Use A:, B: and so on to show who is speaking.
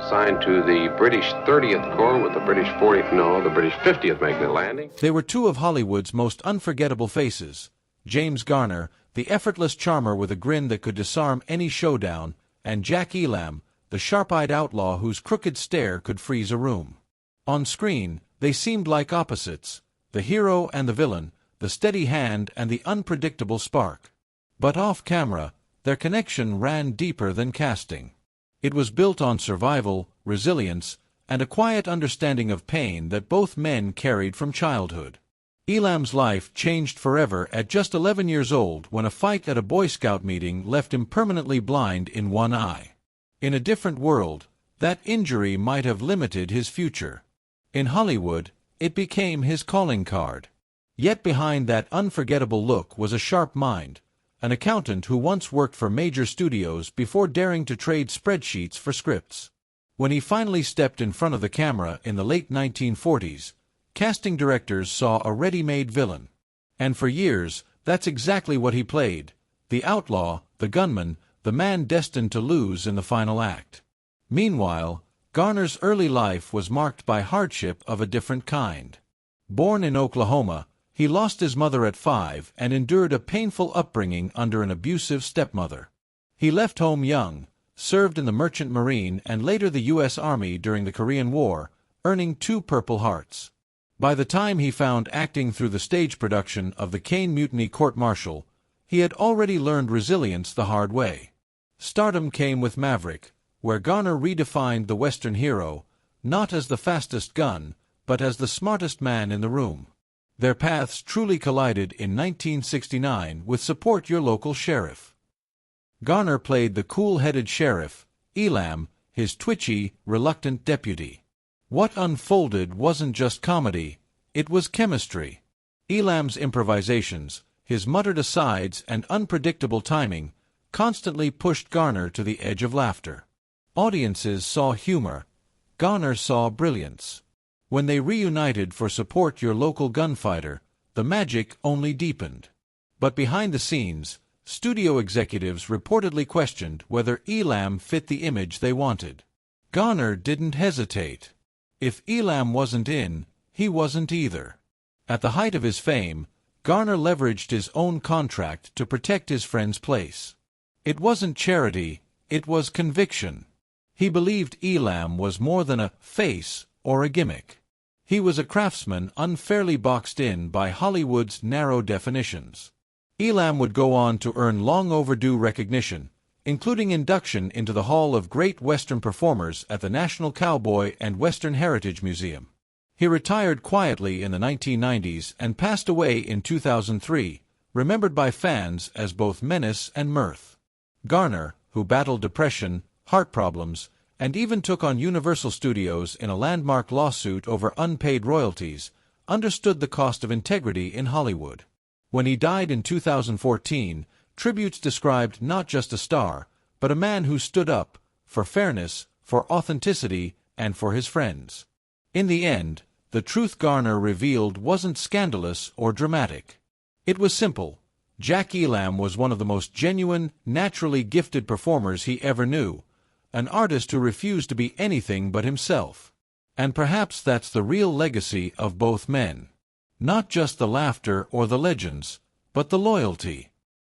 A: assigned to the British 30th Corps with the British 40th, no, the British 50th making a landing.
B: They were two of Hollywood's most unforgettable faces. James Garner, the effortless charmer with a grin that could disarm any showdown, and Jack Elam, the sharp-eyed outlaw whose crooked stare could freeze a room. On screen, they seemed like opposites, the hero and the villain, the steady hand and the unpredictable spark. But off-camera, their connection ran deeper than casting. It was built on survival, resilience, and a quiet understanding of pain that both men carried from childhood. Elam's life changed forever at just 11 years old when a fight at a Boy Scout meeting left him permanently blind in one eye. In a different world, that injury might have limited his future. In Hollywood, it became his calling card. Yet behind that unforgettable look was a sharp mind, an accountant who once worked for major studios before daring to trade spreadsheets for scripts. When he finally stepped in front of the camera in the late 1940s, casting directors saw a ready-made villain. And for years, that's exactly what he played: the outlaw, the gunman, the man destined to lose in the final act. Meanwhile, Garner's early life was marked by hardship of a different kind. Born in Oklahoma, he lost his mother at 5 and endured a painful upbringing under an abusive stepmother. He left home young, served in the Merchant Marine and later the U.S. Army during the Korean War, earning 2 Purple Hearts. By the time he found acting through the stage production of the Caine Mutiny Court-Martial, he had already learned resilience the hard way. Stardom came with Maverick, where Garner redefined the Western hero, not as the fastest gun, but as the smartest man in the room. Their paths truly collided in 1969 with Support Your Local Sheriff. Garner played the cool-headed sheriff, Elam, his twitchy, reluctant deputy. What unfolded wasn't just comedy, it was chemistry. Elam's improvisations, his muttered asides and unpredictable timing, constantly pushed Garner to the edge of laughter. Audiences saw humor. Garner saw brilliance. When they reunited for Support Your Local Gunfighter, the magic only deepened. But behind the scenes, studio executives reportedly questioned whether Elam fit the image they wanted. Garner didn't hesitate. If Elam wasn't in, he wasn't either. At the height of his fame, Garner leveraged his own contract to protect his friend's place. It wasn't charity, it was conviction. He believed Elam was more than a face or a gimmick. He was a craftsman unfairly boxed in by Hollywood's narrow definitions. Elam would go on to earn long-overdue recognition, including induction into the Hall of Great Western Performers at the National Cowboy and Western Heritage Museum. He retired quietly in the 1990s and passed away in 2003, remembered by fans as both menace and mirth. Garner, who battled depression, heart problems, and even took on Universal Studios in a landmark lawsuit over unpaid royalties, understood the cost of integrity in Hollywood. When he died in 2014, tributes described not just a star, but a man who stood up for fairness, for authenticity, and for his friends. In the end, the truth Garner revealed wasn't scandalous or dramatic. It was simple. Jack Elam was one of the most genuine, naturally gifted performers he ever knew, an artist who refused to be anything but himself. And perhaps that's the real legacy of both men. Not just the laughter or the legends, but the loyalty.